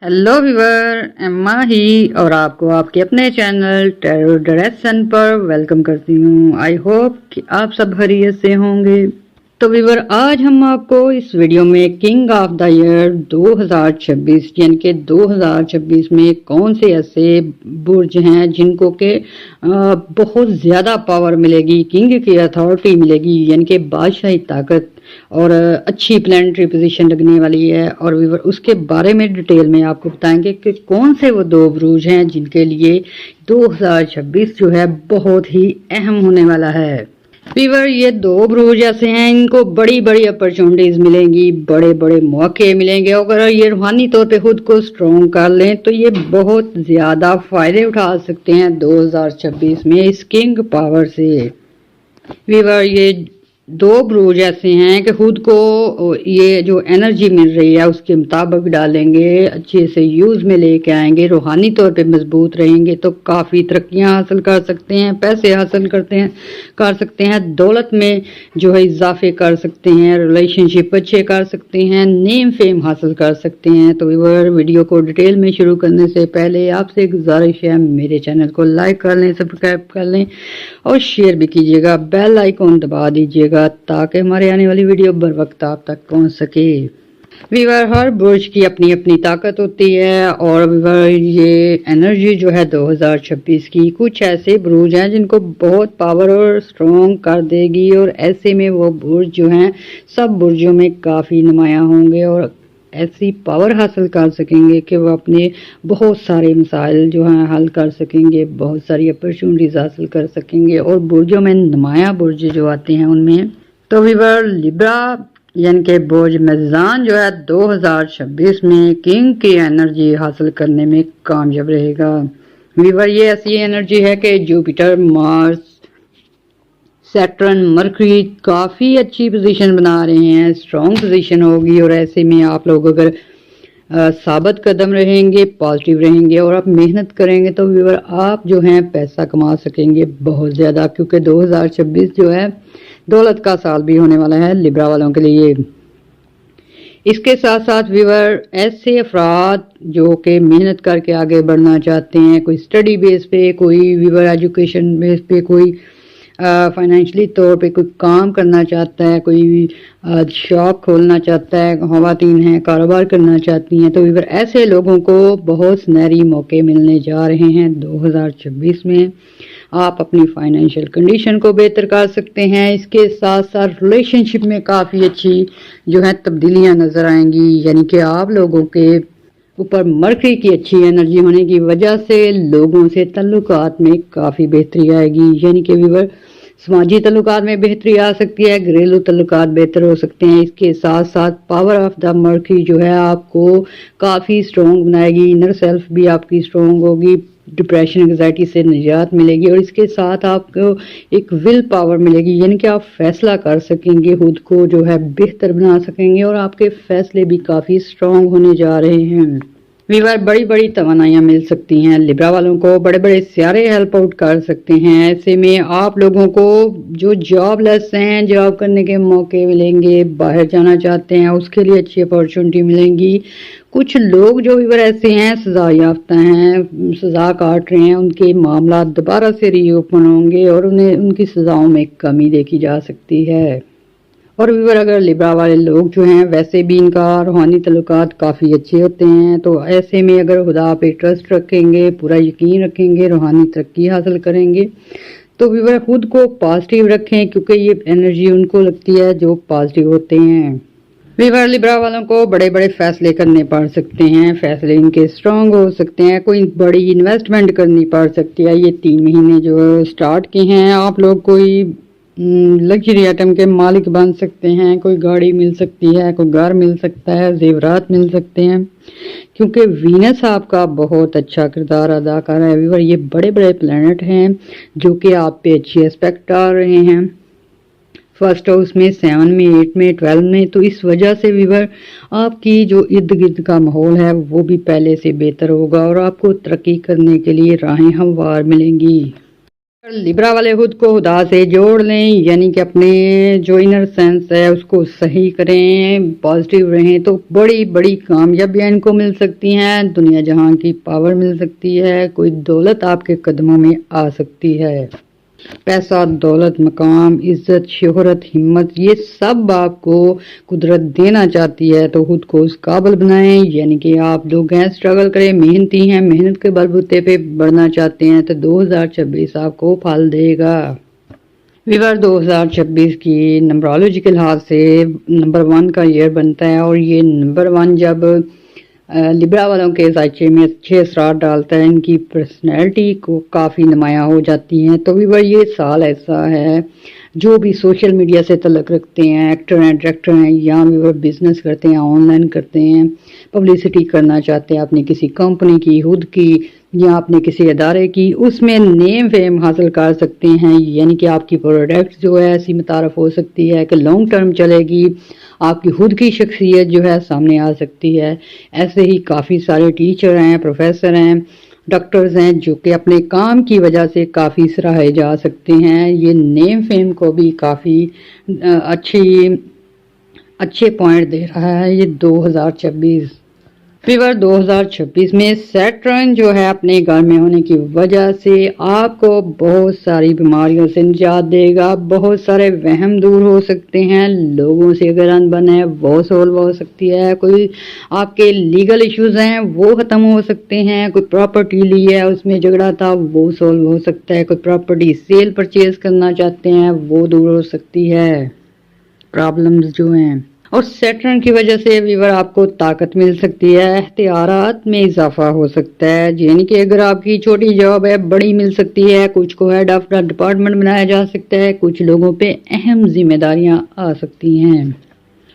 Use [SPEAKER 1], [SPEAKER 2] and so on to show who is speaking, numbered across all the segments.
[SPEAKER 1] Hello viewer, Emma ही और आपको आपके अपने चैनल टैरो डायरेक्शन पर वेलकम करती हूँ। आई होप कि आप सब खैरियत से होंगे। तो व्यूवर, आज हम आपको इस वीडियो में किंग ऑफ द ईयर 2026 यानी कि 2026 में कौन से ऐसे बुर्ज हैं जिनको के बहुत ज़्यादा पावर मिलेगी, किंग की अथॉरिटी मिलेगी यानी कि बादशाही ताकत और अच्छी प्लानिटरी पोजीशन लगने वाली है। और व्यूवर, उसके बारे में डिटेल में आपको बताएंगे कि कौन से वो दो बुर्ज हैं जिनके लिए 2026 जो है बहुत ही अहम होने वाला है। व्यूवर, ये दो बुर्ज ऐसे हैं, इनको बड़ी बड़ी अपॉर्चुनिटीज मिलेंगी, बड़े बड़े मौके मिलेंगे। अगर ये रूहानी तौर पे खुद को स्ट्रॉन्ग कर लें तो ये बहुत ज्यादा फायदे उठा सकते हैं 2026 में इस किंग पावर से। व्यूवर, ये दो ब्रूज ऐसे हैं कि खुद को ये जो एनर्जी मिल रही है उसके मुताबिक डालेंगे, अच्छे से यूज में लेके आएंगे, रूहानी तौर पे मजबूत रहेंगे तो काफ़ी तरक्कियां हासिल कर सकते हैं, पैसे हासिल कर सकते हैं, दौलत में जो है इजाफे कर सकते हैं, रिलेशनशिप अच्छे कर सकते हैं, नेम फेम हासिल कर सकते हैं। तो व्यूअर, वीडियो को डिटेल में शुरू करने से पहले आपसे गुजारिश है, मेरे चैनल को लाइक कर लें, सब्सक्राइब कर लें और शेयर भी कीजिएगा, बेल आइकॉन दबा दीजिएगा ताकि हमारे आने वाली वीडियो बर वक्त आप तक पहुंच सके। व्यूअर, हर बुर्ज की अपनी अपनी ताकत होती है और व्यूअर, ये एनर्जी जो है 2026 की, कुछ ऐसे बुर्ज हैं जिनको बहुत पावर और स्ट्रॉन्ग कर देगी और ऐसे में वो बुर्ज जो हैं सब बुर्जों में काफ़ी नुमायां होंगे और ऐसी पावर हासिल कर सकेंगे कि वो अपने बहुत सारे मसाइल जो हैं हल कर सकेंगे, बहुत सारी अपॉर्चुनिटीज हासिल कर सकेंगे। और बुर्जों में नुमायां बुर्ज जो आते हैं उनमें तो व्यूअर, लिब्रा यानी कि बुर्ज मेज़ान जो है 2026 में किंग की एनर्जी हासिल करने में कामयाब रहेगा। व्यूअर, ये ऐसी एनर्जी है कि जुपिटर, मार्स, सैटर्न, मरकरी काफ़ी अच्छी पोजीशन बना रहे हैं, स्ट्रॉन्ग पोजीशन होगी। और ऐसे में आप लोग अगर साबित कदम रहेंगे, पॉजिटिव रहेंगे और आप मेहनत करेंगे तो व्यूअर, आप जो हैं पैसा कमा सकेंगे बहुत ज़्यादा, क्योंकि 2026 जो है दौलत का साल भी होने वाला है लिब्रा वालों के लिए। इसके साथ साथ व्यूअर, ऐसे अफराद जो कि मेहनत करके आगे बढ़ना चाहते हैं, कोई स्टडी बेस पे, कोई व्यूअर एजुकेशन बेस पे, कोई फाइनेंशियली तौर पे कोई काम करना चाहता है, कोई शॉप खोलना चाहता है, ख़वातीन हैं कारोबार करना चाहती हैं, तो व्यूअर ऐसे लोगों को बहुत सुनहरी मौके मिलने जा रहे हैं 2026 में। आप अपनी फाइनेंशियल कंडीशन को बेहतर कर सकते हैं। इसके साथ साथ रिलेशनशिप में काफ़ी अच्छी जो है तब्दीलियां नज़र आएंगी, यानी कि आप लोगों के ऊपर मरकरी की अच्छी एनर्जी होने की वजह से लोगों से तल्लुकात में काफ़ी बेहतरी आएगी, यानी कि व्यूअर, समाजी तल्लुकात में बेहतरी आ सकती है, घरेलू तल्लुकात बेहतर हो सकते हैं। इसके साथ साथ पावर ऑफ द मरकरी जो है आपको काफ़ी स्ट्रॉन्ग बनाएगी, इनर सेल्फ भी आपकी स्ट्रॉन्ग होगी, डिप्रेशन एंग्जाइटी से निजात मिलेगी और इसके साथ आपको एक विल पावर मिलेगी, यानी कि आप फैसला कर सकेंगे, खुद को जो है बेहतर बना सकेंगे और आपके फैसले भी काफ़ी स्ट्रॉन्ग होने जा रहे हैं। व्यूअर, बड़ी बड़ी तवानाइयाँ मिल सकती हैं लिब्रा वालों को, बड़े बड़े सियारे हेल्प आउट कर सकते हैं। ऐसे में आप लोगों को जो जॉबलेस हैं जॉब करने के मौके मिलेंगे, बाहर जाना चाहते हैं उसके लिए अच्छी अपॉर्चुनिटी मिलेंगी। कुछ लोग जो व्यूअर ऐसे हैं सजा याफ्ता हैं, सजा काट रहे हैं, उनके मामला दोबारा से रीओपन होंगे और उन्हें उनकी सजाओं में कमी देखी जा सकती है। और व्यूअर, अगर लिब्रा वाले लोग जो हैं वैसे भी इनका रूहानी तल्लुकात काफ़ी अच्छे होते हैं, तो ऐसे में अगर खुदा पे ट्रस्ट रखेंगे, पूरा यकीन रखेंगे, रूहानी तरक्की हासिल करेंगे तो व्यूअर खुद को पॉजिटिव रखें, क्योंकि ये एनर्जी उनको लगती है जो पॉजिटिव होते हैं। व्यूअर, लिब्रा वालों को बड़े बड़े फैसले करने पड़ सकते हैं, फैसले इनके स्ट्रांग हो सकते हैं, कोई बड़ी इन्वेस्टमेंट करनी पड़ सकती है। ये 3 महीने जो स्टार्ट के हैं, आप लोग कोई लग्जरी आइटम के मालिक बन सकते हैं, कोई गाड़ी मिल सकती है, कोई घर मिल सकता है, जेवरात मिल सकते हैं, क्योंकि वीनस आपका बहुत अच्छा किरदार अदा कर रहा है। व्यूअर, ये बड़े बड़े प्लैनेट हैं जो कि आप पे अच्छी एस्पेक्ट डाल रहे हैं, फर्स्ट हाउस में, 7 में, 8 में, 12 में। तो इस वजह से व्यूअर, आपकी जो इर्द गिर्द का माहौल है वो भी पहले से बेहतर होगा और आपको तरक्की करने के लिए राहें हमवार मिलेंगी। लिब्रा वाले खुद को खुदा से जोड़ लें, यानी कि अपने जो इनर सेंस है उसको सही करें, पॉजिटिव रहें, तो बड़ी बड़ी कामयाबियां इनको मिल सकती हैं, दुनिया जहां की पावर मिल सकती है, कोई दौलत आपके कदमों में आ सकती है। पैसा, दौलत, मकाम, इज्जत, शोहरत, हिम्मत, ये सब आपको कुदरत देना चाहती है, तो खुद को उस काबिल बनाएं, यानी कि आप लोग हैं, स्ट्रगल करें, मेहनती हैं, मेहनत के बलबूते पे बढ़ना चाहते हैं, तो 2026 आपको फल देगा। वीवर 2026 की नंबरोलॉजी के लिहाज से नंबर 1 का ईयर बनता है, और ये नंबर 1 जब लिब्रा वालों के जायचे में अच्छे असरार डालता है, इनकी पर्सनैलिटी को काफ़ी नुमायाँ हो जाती हैं। तो वीवर ये साल ऐसा है, जो भी सोशल मीडिया से तल्लुक़ रखते हैं, एक्टर हैं, डायरेक्टर हैं, या वीवर बिजनेस करते हैं, ऑनलाइन करते हैं, पब्लिसिटी करना चाहते हैं अपनी किसी कंपनी की, खुद की, या अपने किसी अदारे की, उसमें नेम फेम हासिल कर सकते हैं, यानी कि आपकी प्रोडक्ट जो है ऐसी मुतारफ़ हो सकती है कि लॉन्ग टर्म चलेगी, आपकी खुद की शख्सियत जो है सामने आ सकती है। ऐसे ही काफ़ी सारे टीचर हैं, प्रोफेसर हैं, डॉक्टर्स हैं, जो कि अपने काम की वजह से काफ़ी सराहे जा सकते हैं। ये नेम फेम को भी काफ़ी अच्छे पॉइंट दे रहा है ये 2026। फीवर 2026 में सैटर्न जो है अपने घर में होने की वजह से आपको बहुत सारी बीमारियों से निजात देगा, बहुत सारे वहम दूर हो सकते हैं, लोगों से अगर अनबन है वो सोल्व हो सकती है, कोई आपके लीगल इश्यूज हैं वो ख़त्म हो सकते हैं, कोई प्रॉपर्टी ली है उसमें झगड़ा था वो सोल्व हो सकता है, कोई प्रॉपर्टी सेल परचेज करना चाहते हैं वो दूर हो सकती है, प्रॉब्लम्स जो हैं। और सैटर्न की वजह से वीवर आपको ताकत मिल सकती है, एहतियात में इजाफा हो सकता है, यानी कि अगर आपकी छोटी जॉब है बड़ी मिल सकती है, कुछ को हेड ऑफ द डिपार्टमेंट बनाया जा सकता है, कुछ लोगों पे अहम जिम्मेदारियां आ सकती हैं।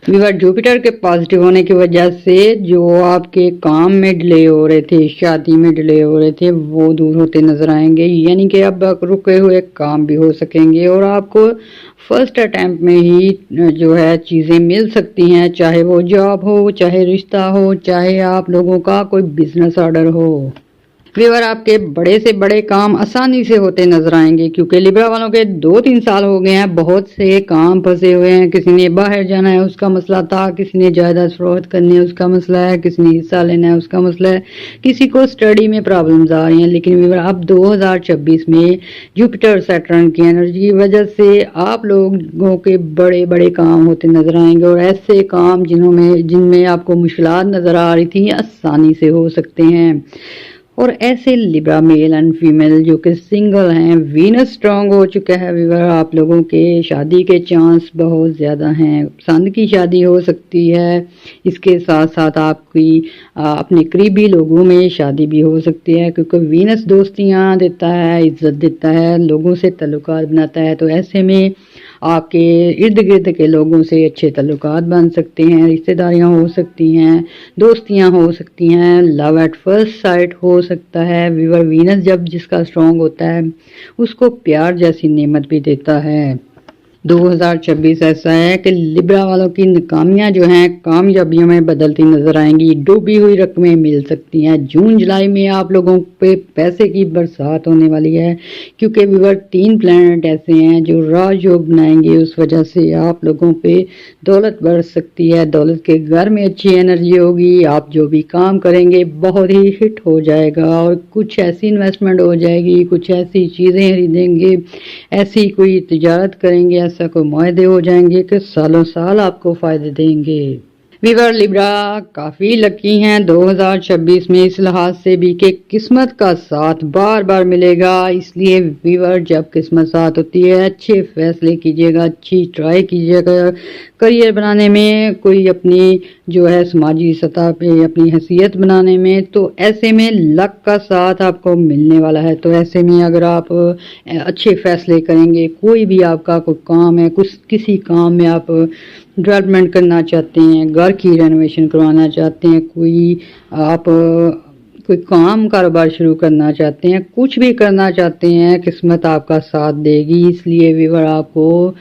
[SPEAKER 1] वीवर जुपिटर के पॉजिटिव होने की वजह से जो आपके काम में डिले हो रहे थे, शादी में डिले हो रहे थे, वो दूर होते नजर आएंगे, यानी कि अब रुके हुए काम भी हो सकेंगे, और आपको फर्स्ट अटैम्प्ट में ही जो है चीज़ें मिल सकती हैं, चाहे वो जॉब हो, चाहे रिश्ता हो, चाहे आप लोगों का कोई बिजनेस ऑर्डर हो। वीवर आपके बड़े से बड़े काम आसानी से होते नजर आएंगे, क्योंकि लिब्रा वालों के 2-3 साल हो गए हैं, बहुत से काम फंसे हुए हैं, किसी ने बाहर जाना है उसका मसला था, किसी ने जायदाद फरोख्त करनी है उसका मसला है, किसी ने हिस्सा लेना है उसका मसला है, किसी को स्टडी में प्रॉब्लम्स आ रही हैं, लेकिन वीवर अब 2026 में जुपिटर सैटर्न की एनर्जी की वजह से आप लोगों के बड़े बड़े काम होते नजर आएंगे, और ऐसे काम जिनमें आपको मुश्किलात नजर आ रही थी आसानी से हो सकते हैं। और ऐसे लिब्रा मेल एंड फीमेल जो कि सिंगल हैं, वीनस स्ट्रांग हो चुका है वीवर, आप लोगों के शादी के चांस बहुत ज़्यादा हैं, पसंद की शादी हो सकती है, इसके साथ साथ आपकी अपने करीबी लोगों में शादी भी हो सकती है, क्योंकि वीनस दोस्तियां देता है, इज्जत देता है, लोगों से ताल्लुकात बनाता है, तो ऐसे में आपके इर्द गिर्द के लोगों से अच्छे ताल्लुकात बन सकते हैं, रिश्तेदारियां हो सकती हैं, दोस्तियां हो सकती हैं, लव एट फर्स्ट साइट हो सकता है। वीवर वीनस जब जिसका स्ट्रॉन्ग होता है उसको प्यार जैसी नेमत भी देता है। 2026 ऐसा है कि लिब्रा वालों की नाकामियां जो हैं कामयाबियों में बदलती नजर आएंगी, डूबी हुई रकमें मिल सकती हैं, जून जुलाई में आप लोगों पे पैसे की बरसात होने वाली है, क्योंकि वीवर 3 प्लैनेट ऐसे हैं जो राजयोग बनाएंगे, उस वजह से आप लोगों पे दौलत बढ़ सकती है, दौलत के घर में अच्छी एनर्जी होगी, आप जो भी काम करेंगे बहुत ही हिट हो जाएगा, और कुछ ऐसी इन्वेस्टमेंट हो जाएगी, कुछ ऐसी चीज़ें खरीदेंगे, ऐसी कोई तिजारत करेंगे, ऐसा कोई मुआहदे हो जाएंगे कि सालों साल आपको फ़ायदे देंगे। वीवर लिब्रा काफ़ी लकी हैं 2026 में इस लिहाज से भी कि किस्मत का साथ बार बार मिलेगा, इसलिए वीवर जब किस्मत साथ होती है अच्छे फैसले कीजिएगा, अच्छी ट्राई कीजिएगा करियर बनाने में, कोई अपनी जो है समाजी सतह पे अपनी हैसियत बनाने में, तो ऐसे में लक का साथ आपको मिलने वाला है। तो ऐसे में अगर आप अच्छे फैसले करेंगे, कोई भी आपका कोई काम है, किसी काम में आप डेवलपमेंट करना चाहते हैं, घर की रेनोवेशन करवाना चाहते हैं, कोई काम कारोबार शुरू करना चाहते हैं, कुछ भी करना चाहते हैं, किस्मत आपका साथ देगी। इसलिए वीवर आपको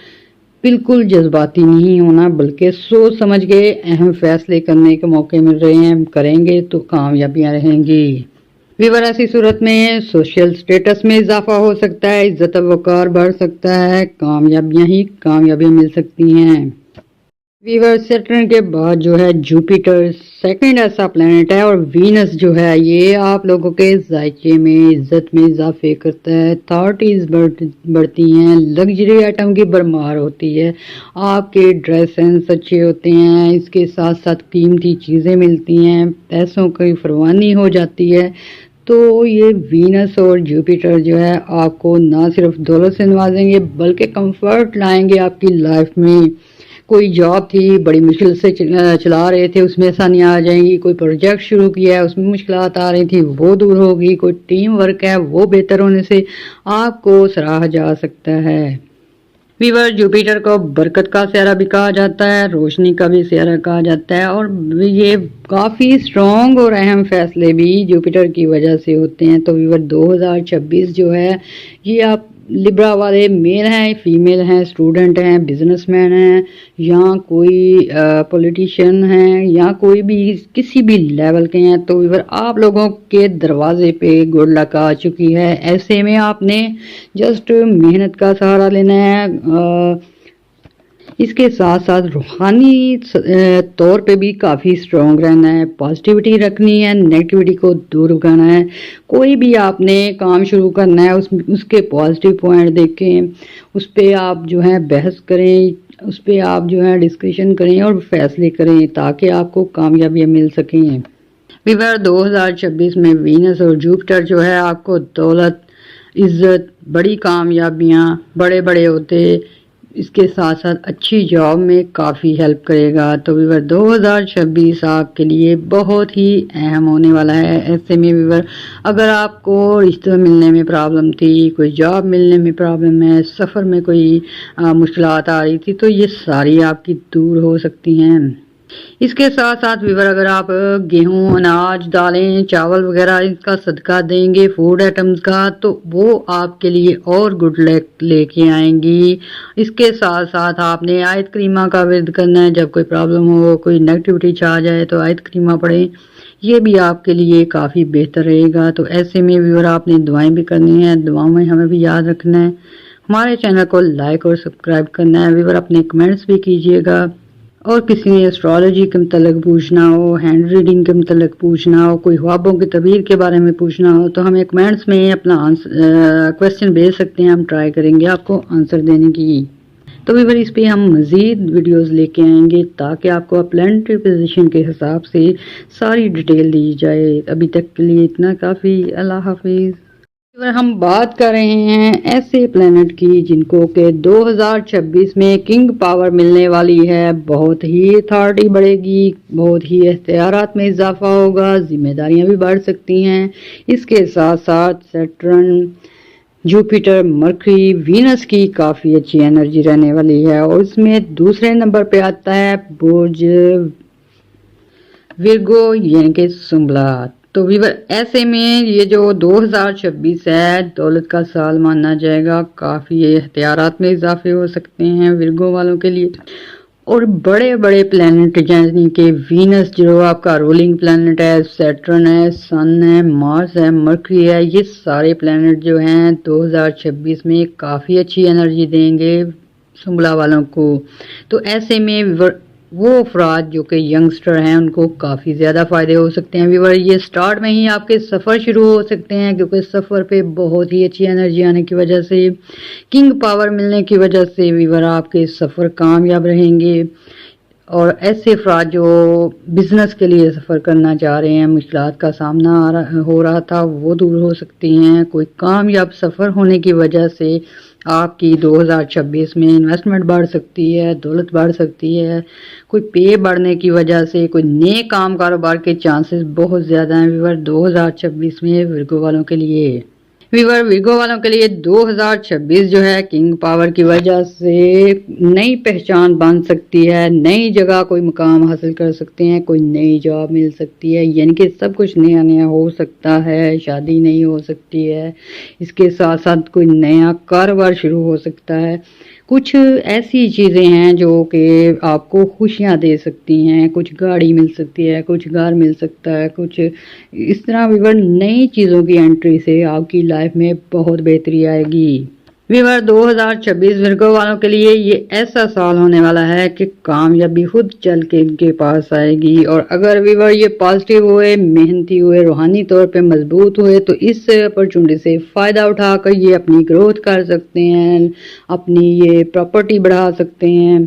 [SPEAKER 1] बिल्कुल जज्बाती नहीं होना, बल्कि सोच समझ के अहम फैसले करने के मौके मिल रहे हैं, करेंगे तो कामयाबियां रहेंगी। वीवर ऐसी सूरत में सोशल स्टेटस में इजाफा हो सकता है, इज्जत वकार बढ़ सकता है, कामयाबियां ही कामयाबियां मिल सकती हैं। वीवर सैटर्न के बाद जो है जुपिटर सेकंड ऐसा प्लेनेट है, और वीनस जो है ये आप लोगों के जायके में इज्जत में इजाफे करता है, अथॉरिटीज बढ़ती हैं, लग्जरी आइटम की भरमार होती है, आपके ड्रेस सेंस अच्छे होते हैं, इसके साथ साथ कीमती चीज़ें मिलती हैं, पैसों की फरवानी हो जाती है। तो ये वीनस और जुपिटर जो है आपको ना सिर्फ दौलत से नवाजेंगे बल्कि कंफर्ट लाएंगे आपकी लाइफ में। कोई जॉब थी बड़ी मुश्किल से चला रहे थे, उसमें आसानियाँ आ जाएंगी, कोई प्रोजेक्ट शुरू किया है उसमें मुश्किलात आ रही थी वो दूर होगी, कोई टीम वर्क है वो बेहतर होने से आपको सराहा जा सकता है। वीवर जुपिटर को बरकत का सियारा भी कहा जाता है, रोशनी का भी सियारा कहा जाता है, और ये काफ़ी स्ट्रॉन्ग और अहम फैसले भी जुपिटर की वजह से होते हैं। तो वीवर 2026 जो है ये आप लिब्रा वाले मेल हैं, फीमेल हैं, स्टूडेंट हैं, बिजनेसमैन हैं, या कोई पॉलिटिशियन हैं, या कोई भी किसी भी लेवल के हैं, तो वीवर आप लोगों के दरवाजे पे गुड लक आ चुकी है। ऐसे में आपने जस्ट मेहनत का सहारा लेना है, इसके साथ साथ रूहानी तौर पे भी काफ़ी स्ट्रॉन्ग रहना है, पॉजिटिविटी रखनी है, नेगेटिविटी को दूर करना है। कोई भी आपने काम शुरू करना है उसके पॉजिटिव पॉइंट देखें, उस पर आप जो है बहस करें, उस पर आप जो है डिस्कशन करें और फैसले करें ताकि आपको कामयाबियाँ मिल सकें। वीवर 2026 में वीनस और जुपिटर जो है आपको दौलत, इज्जत, बड़ी कामयाबियाँ, बड़े बड़े होते, इसके साथ साथ अच्छी जॉब में काफ़ी हेल्प करेगा। तो वीवर 2026 आपके लिए बहुत ही अहम होने वाला है। ऐसे में वीवर अगर आपको रिश्ते मिलने में प्रॉब्लम थी, कोई जॉब मिलने में प्रॉब्लम है, सफ़र में कोई मुश्किलात आ रही थी, तो ये सारी आपकी दूर हो सकती हैं। इसके साथ साथ वीवर अगर आप गेहूं, अनाज, दालें, चावल वगैरह इसका सदका देंगे फूड आइटम्स का, तो वो आपके लिए और गुड लक लेके आएंगी। इसके साथ साथ आपने आयत करीमा का विर्द करना है, जब कोई प्रॉब्लम हो, कोई नेगेटिविटी छा जाए तो आयत करीमा पढ़ें, ये भी आपके लिए काफ़ी बेहतर रहेगा। तो ऐसे में वीवर आपने दुआएं भी करनी है, दुआओं में हमें भी याद रखना है, हमारे चैनल को लाइक और सब्सक्राइब करना है। वीवर अपने कमेंट्स भी कीजिएगा, और किसी ने एस्ट्रोलॉजी के मतलब पूछना हो, हैंड रीडिंग के मतलब पूछना हो, कोई ख्वाबों की तबीर के बारे में पूछना हो, तो हमें कमेंट्स में अपना क्वेश्चन भेज सकते हैं, हम ट्राई करेंगे आपको आंसर देने की। तो वीवर इस पे हम मज़ीद वीडियोस लेके आएंगे ताकि आपको प्लैनेटरी पोजीशन के हिसाब से सारी डिटेल दी जाए। अभी तक के लिए इतना काफ़ी। अल्लाह हाफिज़। हम बात कर रहे हैं ऐसे प्लेनेट की जिनको के 2026 में किंग पावर मिलने वाली है, बहुत ही अथॉरिटी बढ़ेगी, बहुत ही इख्तियारात में इजाफा होगा, जिम्मेदारियां भी बढ़ सकती हैं। इसके साथ साथ सैटर्न, जुपिटर, मरकरी, वीनस की काफ़ी अच्छी एनर्जी रहने वाली है, और इसमें दूसरे नंबर पे आता है बुर्ज विर्गो यानी कि सुंबला। तो वीवर ऐसे में ये जो 2026 है दौलत का साल माना जाएगा, काफ़ी एहतियारात में इजाफे हो सकते हैं विर्गो वालों के लिए, और बड़े बड़े प्लैनेट यानी कि वीनस जो आपका रूलिंग प्लैनेट है, सैटर्न है, सन है, मार्स है, मरकरी है, ये सारे प्लैनेट जो हैं 2026 में काफ़ी अच्छी एनर्जी देंगे सुंबला वालों को। तो ऐसे में वो अफराद जो कि यंगस्टर हैं उनको काफ़ी ज़्यादा फ़ायदे हो सकते हैं। वीवर ये स्टार्ट में ही आपके सफ़र शुरू हो सकते हैं, क्योंकि सफ़र पे बहुत ही अच्छी एनर्जी आने की वजह से, किंग पावर मिलने की वजह से वीवर आपके सफ़र कामयाब रहेंगे। और ऐसे अफराद जो बिज़नेस के लिए सफ़र करना चाह रहे हैं, मुश्किलात का सामना हो रहा था, वो दूर हो सकती हैं। कोई कामयाब सफ़र होने की वजह से आपकी 2026 में इन्वेस्टमेंट बढ़ सकती है, दौलत बढ़ सकती है, कोई पे बढ़ने की वजह से कोई नए काम कारोबार के चांसेस बहुत ज़्यादा हैं वीवर 2026 में विर्गो वालों के लिए। वीवर विर्गो वालों के लिए 2026 जो है किंग पावर की वजह से नई पहचान बन सकती है, नई जगह कोई मुकाम हासिल कर सकते हैं, कोई नई जॉब मिल सकती है, यानी कि सब कुछ नया नया हो सकता है, शादी नहीं हो सकती है, इसके साथ साथ कोई नया कारोबार शुरू हो सकता है, कुछ ऐसी चीज़ें हैं जो कि आपको खुशियाँ दे सकती हैं, कुछ गाड़ी मिल सकती है, कुछ घर मिल सकता है, कुछ इस तरह व्यूअर नई चीज़ों की एंट्री से आपकी लाइफ में बहुत बेहतरी आएगी। व्यूअर 2026 विर्गो वालों के लिए ये ऐसा साल होने वाला है कि कामयाबी खुद चल के इनके पास आएगी। और अगर व्यूअर ये पॉजिटिव हुए, मेहनती हुए, रूहानी तौर पे मजबूत हुए तो इस अपॉर्चुनिटी से फ़ायदा उठाकर ये अपनी ग्रोथ कर सकते हैं, अपनी ये प्रॉपर्टी बढ़ा सकते हैं,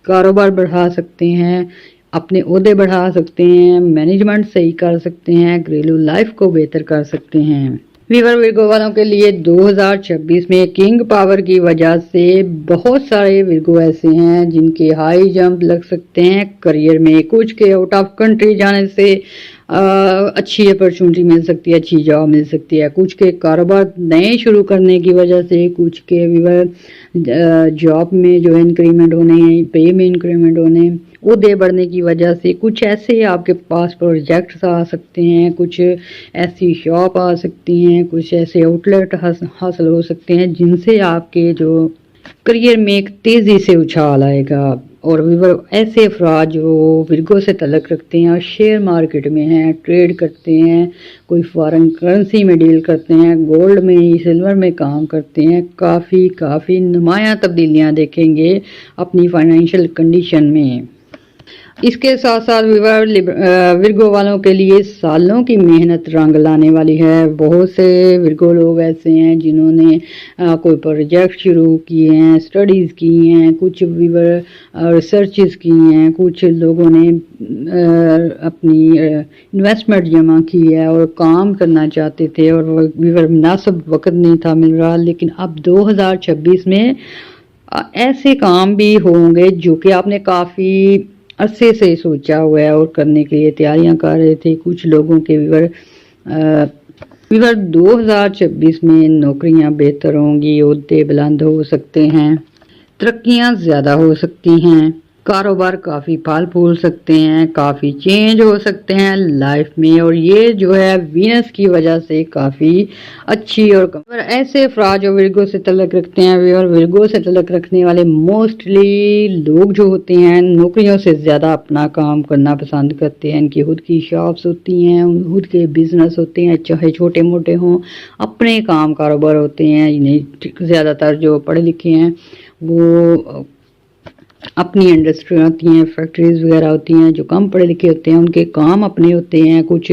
[SPEAKER 1] कारोबार बढ़ा सकते हैं, अपने ओहदे बढ़ा सकते हैं, मैनेजमेंट सही कर सकते हैं, घरेलू लाइफ को बेहतर कर सकते हैं। वीवर विर्गो वालों के लिए 2026 में किंग पावर की वजह से बहुत सारे विर्गो ऐसे हैं जिनके हाई जंप लग सकते हैं करियर में, कुछ के आउट ऑफ कंट्री जाने से अच्छी अपॉर्चुनिटी मिल सकती है, अच्छी जॉब मिल सकती है, कुछ के कारोबार नए शुरू करने की वजह से, कुछ के वीवर जॉब में जो है इंक्रीमेंट होने, पे में इंक्रीमेंट होने, ओहदे बढ़ने की वजह से, कुछ ऐसे आपके पास प्रोजेक्ट्स आ सकते हैं, कुछ ऐसी शॉप आ सकती हैं, कुछ ऐसे आउटलेट हासिल हो सकते हैं जिनसे आपके जो करियर में एक तेज़ी से उछाल आएगा। और विवर ऐसे अफराद जो विर्गो से तल्लक रखते हैं और शेयर मार्केट में हैं, ट्रेड करते हैं, कोई फॉरेन करेंसी में डील करते हैं, गोल्ड में, सिल्वर में काम करते हैं, काफ़ी नुमायाँ तब्दीलियाँ देखेंगे अपनी फाइनेंशियल कंडीशन में। इसके साथ साथ विर्गो वालों के लिए सालों की मेहनत रंग लाने वाली है। बहुत से विर्गो लोग ऐसे हैं जिन्होंने कोई प्रोजेक्ट शुरू किए हैं, स्टडीज़ की हैं, कुछ विवर रिसर्चेस की हैं, कुछ लोगों ने अपनी इन्वेस्टमेंट जमा की है और काम करना चाहते थे और विवर मुनासिब वक्त नहीं था मिल रहा। लेकिन अब 2026 में ऐसे काम भी होंगे जो कि आपने काफ़ी अरसे से सोचा हुआ है और करने के लिए तैयारियां कर रहे थे। कुछ लोगों के विवर 2026 में नौकरियां बेहतर होंगी, ओहदे बुलंद हो सकते हैं, तरक्कियां ज़्यादा हो सकती हैं, कारोबार काफ़ी फल फूल सकते हैं, काफ़ी चेंज हो सकते हैं लाइफ में। और ये जो है वीनस की वजह से काफ़ी अच्छी और ऐसे अफराद जो विर्गो से तल्लक रखते हैं और विर्गो से तल्लक रखने वाले मोस्टली लोग जो होते हैं नौकरियों से ज़्यादा अपना काम करना पसंद करते हैं। इनकी खुद की शॉप्स होती हैं, खुद के बिजनेस होते हैं, चाहे छोटे मोटे हों, अपने काम कारोबार होते हैं। इन्हें ज़्यादातर जो पढ़े लिखे हैं वो अपनी इंडस्ट्री होती हैं, फैक्ट्रीज वगैरह होती हैं, जो कम पढ़े लिखे होते हैं उनके काम अपने होते हैं, कुछ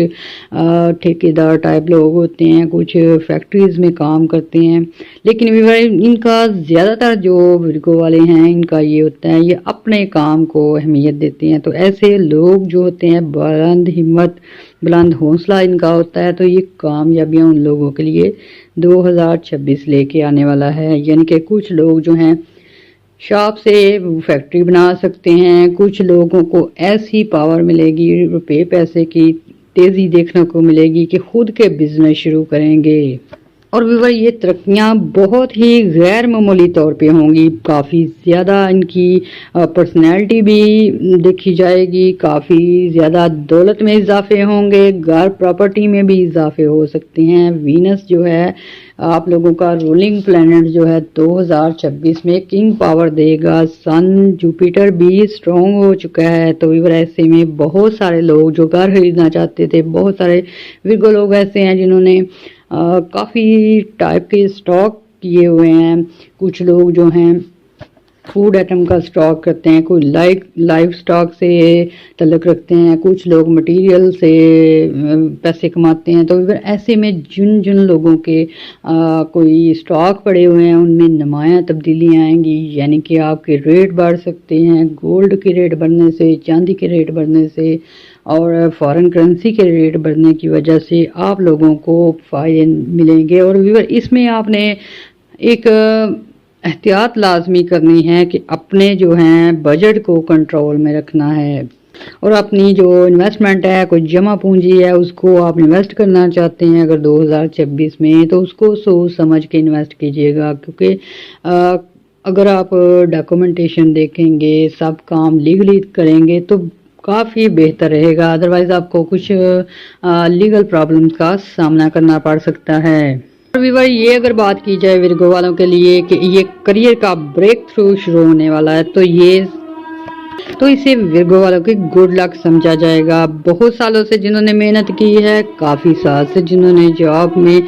[SPEAKER 1] ठेकेदार टाइप लोग होते हैं, कुछ फैक्ट्रीज में काम करते हैं। लेकिन इनका ज़्यादातर जो विर्गो वाले हैं इनका ये होता है, ये अपने काम को अहमियत देते हैं। तो ऐसे लोग जो होते हैं बुलंद हिम्मत, बुलंद हौसला इनका होता है। तो ये कामयाबियाँ उन लोगों के लिए 2026 लेके आने वाला है। यानी कि कुछ लोग जो हैं शॉप से फैक्ट्री बना सकते हैं, कुछ लोगों को ऐसी पावर मिलेगी, रुपए पैसे की तेज़ी देखने को मिलेगी कि खुद के बिजनेस शुरू करेंगे। और विवर ये तरक्कियाँ बहुत ही गैर मामूली तौर पे होंगी, काफ़ी ज़्यादा इनकी पर्सनैलिटी भी देखी जाएगी, काफ़ी ज़्यादा दौलत में इजाफे होंगे, घर प्रॉपर्टी में भी इजाफे हो सकते हैं। वीनस जो है आप लोगों का रूलिंग प्लैनेट जो है 2026 में किंग पावर देगा। सन जुपिटर भी स्ट्रॉन्ग हो चुका है। तो विवर ऐसे में बहुत सारे लोग जो घर खरीदना चाहते थे, बहुत सारे विर्गो लोग ऐसे हैं जिन्होंने काफ़ी टाइप के स्टॉक किए हुए हैं। कुछ लोग जो हैं फूड आइटम का स्टॉक करते हैं, कोई लाइव स्टॉक से तल्लक रखते हैं, कुछ लोग मटेरियल से पैसे कमाते हैं। तो ऐसे में जिन लोगों के कोई स्टॉक पड़े हुए हैं उनमें नुमायाँ तब्दीलियाँ आएंगी, यानी कि आपके रेट बढ़ सकते हैं। गोल्ड के रेट बढ़ने से, चांदी के रेट बढ़ने से और फॉरेन करेंसी के रेट बढ़ने की वजह से आप लोगों को फ़ायदे मिलेंगे। और व्यूअर इसमें आपने एक एहतियात लाजमी करनी है कि अपने जो हैं बजट को कंट्रोल में रखना है और अपनी जो इन्वेस्टमेंट है, कोई जमा पूंजी है, उसको आप इन्वेस्ट करना चाहते हैं अगर 2026 में, तो उसको सोच समझ के इन्वेस्ट कीजिएगा। क्योंकि अगर आप डॉक्यूमेंटेशन देखेंगे, सब काम लीगली करेंगे तो काफ़ी बेहतर रहेगा। अदरवाइज़ आपको कुछ लीगल प्रॉब्लम्स का सामना करना पड़ सकता है। और व्यूअर ये अगर बात की जाए विर्गो वालों के लिए कि ये करियर का ब्रेक थ्रू शुरू होने वाला है, तो इसे विर्गो वालों की गुड लक समझा जाएगा। बहुत सालों से जिन्होंने मेहनत की है, काफ़ी साल से जिन्होंने जॉब में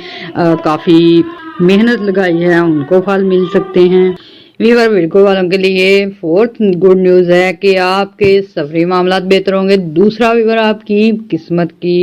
[SPEAKER 1] काफ़ी मेहनत लगाई है, उनको फल मिल सकते हैं। व्यूअर विर्गो वालों के लिए फोर्थ गुड न्यूज़ है कि आपके सफरी मामलात बेहतर होंगे। दूसरा व्यूअर आपकी किस्मत की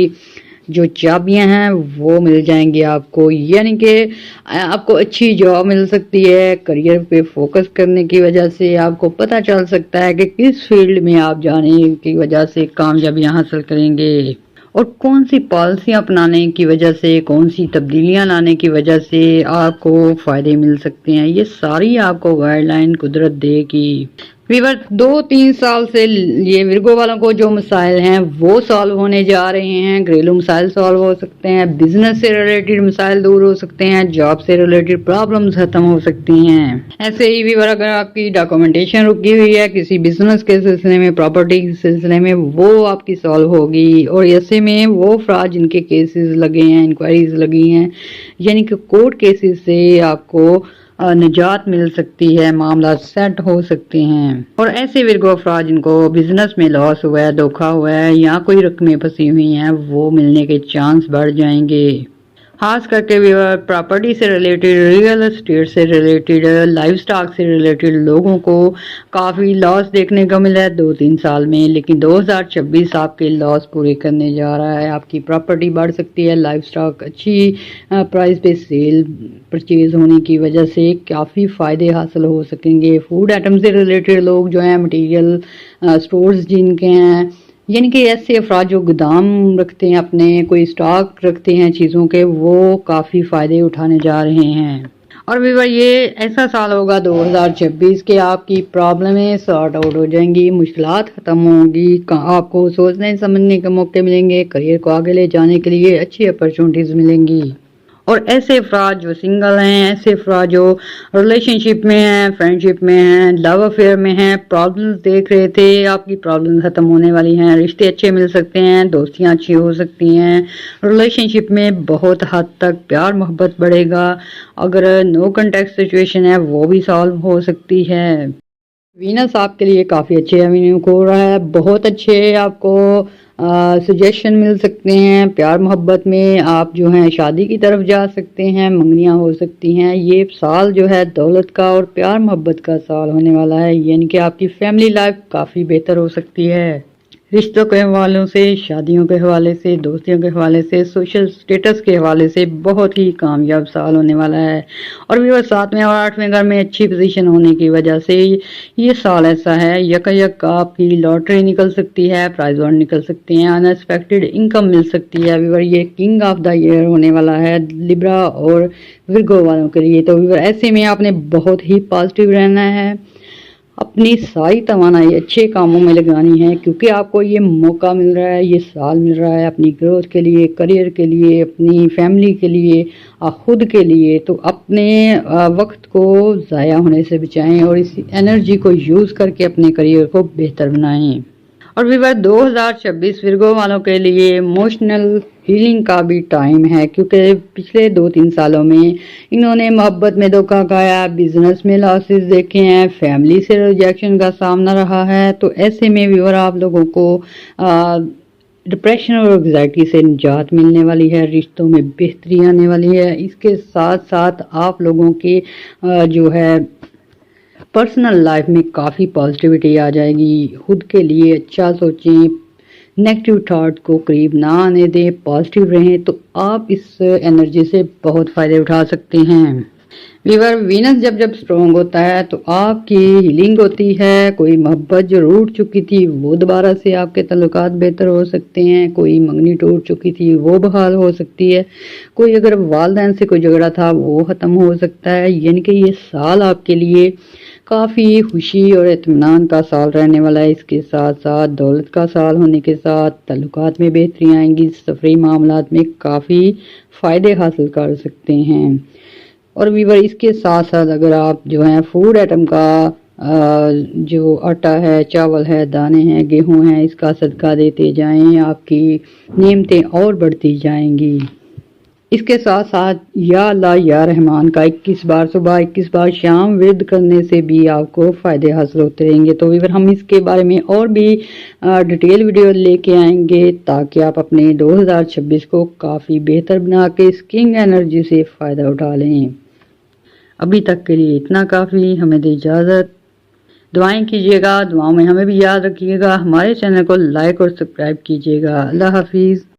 [SPEAKER 1] जो चाबियां हैं वो मिल जाएंगी आपको, यानी कि आपको अच्छी जॉब मिल सकती है। करियर पे फोकस करने की वजह से आपको पता चल सकता है कि किस फील्ड में आप जाने की वजह से कामयाबियां हासिल करेंगे और कौन सी पॉलिसियां अपनाने की वजह से, कौन सी तब्दीलियां लाने की वजह से आपको फायदे मिल सकते हैं। ये सारी आपको गाइडलाइन कुदरत देगी। वीवर 2-3 साल से ये विर्गो वालों को जो मसाइल हैं वो सॉल्व होने जा रहे हैं। घरेलू मसाइल सॉल्व हो सकते हैं, बिजनेस से रिलेटेड मसाइल दूर हो सकते हैं, जॉब से रिलेटेड प्रॉब्लम्स खत्म हो सकती हैं। ऐसे ही वीवर अगर आपकी डॉक्यूमेंटेशन रुकी हुई है किसी बिजनेस के सिलसिले में, प्रॉपर्टी के सिलसिले में, वो आपकी सॉल्व होगी। और ऐसे में वो अफराद जिनके केसेस लगे हैं, इंक्वायरीज लगी हैं, यानी कि कोर्ट केसेस से आपको निजात मिल सकती है, मामला सेट हो सकते हैं। और ऐसे विर्गो अफराद जिनको बिजनेस में लॉस हुआ है, धोखा हुआ है या कोई रकमें फंसी हुई हैं, वो मिलने के चांस बढ़ जाएंगे। खास करके प्रॉपर्टी से रिलेटेड, रियल एस्टेट से रिलेटेड, लाइफ स्टॉक से रिलेटेड लोगों को काफ़ी लॉस देखने को मिला है 2-3 साल में। लेकिन 2026 आपके लॉस पूरे करने जा रहा है। आपकी प्रॉपर्टी बढ़ सकती है, लाइफ स्टॉक अच्छी प्राइस पे सेल परचेज होने की वजह से काफ़ी फ़ायदे हासिल हो सकेंगे। फूड आइटम से रिलेटेड लोग जो हैं, मटीरियल स्टोर्स जिनके हैं, यानी कि ऐसे अफराद जो गोदाम रखते हैं, अपने कोई स्टॉक रखते हैं चीज़ों के, वो काफ़ी फ़ायदे उठाने जा रहे हैं। और व्यूअर ये ऐसा साल होगा 2026 के आपकी प्रॉब्लमें सॉर्ट आउट हो जाएंगी, मुश्किलात ख़त्म होंगी, आपको सोचने समझने के मौके मिलेंगे, करियर को आगे ले जाने के लिए अच्छी अपॉर्चुनिटीज़ मिलेंगी। और ऐसे अफराद जो सिंगल हैं, ऐसे अफराद जो रिलेशनशिप में हैं, फ्रेंडशिप में हैं, लव अफेयर में हैं, प्रॉब्लम्स देख रहे थे, आपकी प्रॉब्लम्स ख़त्म होने वाली हैं, रिश्ते अच्छे मिल सकते हैं, दोस्तियां अच्छी हो सकती हैं, रिलेशनशिप में बहुत हद तक प्यार मोहब्बत बढ़ेगा। अगर नो कॉन्टैक्ट सिचुएशन है वो भी सॉल्व हो सकती है। वीनस आपके लिए काफ़ी अच्छे एवेन्यू हो रहा है, बहुत अच्छे आपको सजेशन मिल सकते हैं। प्यार मोहब्बत में आप जो हैं शादी की तरफ जा सकते हैं, मंगनियां हो सकती हैं। ये साल जो है दौलत का और प्यार मोहब्बत का साल होने वाला है, यानी कि आपकी फैमिली लाइफ काफ़ी बेहतर हो सकती है। रिश्तों के हवालों से, शादियों के हवाले से, दोस्तियों के हवाले से, सोशल स्टेटस के हवाले से बहुत ही कामयाब साल होने वाला है। और भी बस 7वें और 8वें घर में अच्छी पोजीशन होने की वजह से ये साल ऐसा है, यक आपकी लॉटरी निकल सकती है, प्राइज बॉन्ड निकल सकती हैं, अनएक्सपेक्टेड इनकम मिल सकती है। व्यूअर ये किंग ऑफ द ईयर होने वाला है लिब्रा और विर्गो वालों के लिए। तो व्यूअर ऐसे में आपने बहुत ही पॉजिटिव रहना है, अपनी सारी तवानाई अच्छे कामों में लगानी है, क्योंकि आपको ये मौका मिल रहा है, ये साल मिल रहा है अपनी ग्रोथ के लिए, करियर के लिए, अपनी फैमिली के लिए, खुद के लिए। तो अपने वक्त को ज़ाया होने से बचाएं और इस एनर्जी को यूज़ करके अपने करियर को बेहतर बनाएं। और व्यूअर 2026 विर्गो वालों के लिए इमोशनल हीलिंग का भी टाइम है, क्योंकि पिछले 2-3 सालों में इन्होंने मोहब्बत में धोखा खाया, बिजनेस में लॉसेस देखे हैं, फैमिली से रिजेक्शन का सामना रहा है। तो ऐसे में व्यूअर आप लोगों को डिप्रेशन और एंग्जाइटी से निजात मिलने वाली है, रिश्तों में बेहतरी आने वाली है। इसके साथ साथ आप लोगों के जो है पर्सनल लाइफ में काफ़ी पॉजिटिविटी आ जाएगी। खुद के लिए अच्छा सोचें, नेगेटिव थॉट को करीब ना आने दें, पॉजिटिव रहें, तो आप इस एनर्जी से बहुत फ़ायदे उठा सकते हैं। व्यूअर वीनस जब जब स्ट्रॉन्ग होता है तो आपकी हीलिंग होती है। कोई मोहब्बत जो रूठ चुकी थी वो दोबारा से आपके तल्लुकात बेहतर हो सकते हैं, कोई मंगनी टूट चुकी थी वो बहाल हो सकती है, कोई अगर वालदैन से कोई झगड़ा था वो ख़त्म हो सकता है। यानी कि ये साल आपके लिए काफ़ी खुशी और इत्मीनान का साल रहने वाला है। इसके साथ साथ दौलत का साल होने के साथ तल्लुकात में बेहतरी आएंगी, सफरी मामलात में काफ़ी फ़ायदे हासिल कर सकते हैं। और व्यूअर इसके साथ साथ अगर आप जो हैं फूड आइटम का जो आटा है, चावल है, दाने हैं, गेहूं हैं, इसका सदका देते जाएं, आपकी नेमतें और बढ़ती जाएंगी। اس کے ساتھ ساتھ یا اللہ یا رحمان کا 21 بار صبح 21 بار شام ورد کرنے سے بھی آپ کو فائدے حاصل ہوتے رہیں گے. تو ویور ہم اس کے بارے میں اور بھی ڈیٹیل ویڈیو لے کے آئیں گے تاکہ آپ اپنے 2026 کو کافی بہتر بنا کے اس کنگ انرجی سے فائدہ اٹھا لیں. ابھی تک کے لیے اتنا کافی. ہمیں دے اجازت. دعائیں کیجیے گا, دعاؤں میں ہمیں بھی یاد رکھیے گا. ہمارے چینل کو لائک اور سبسکرائب کیجیے گا. اللہ حافظ.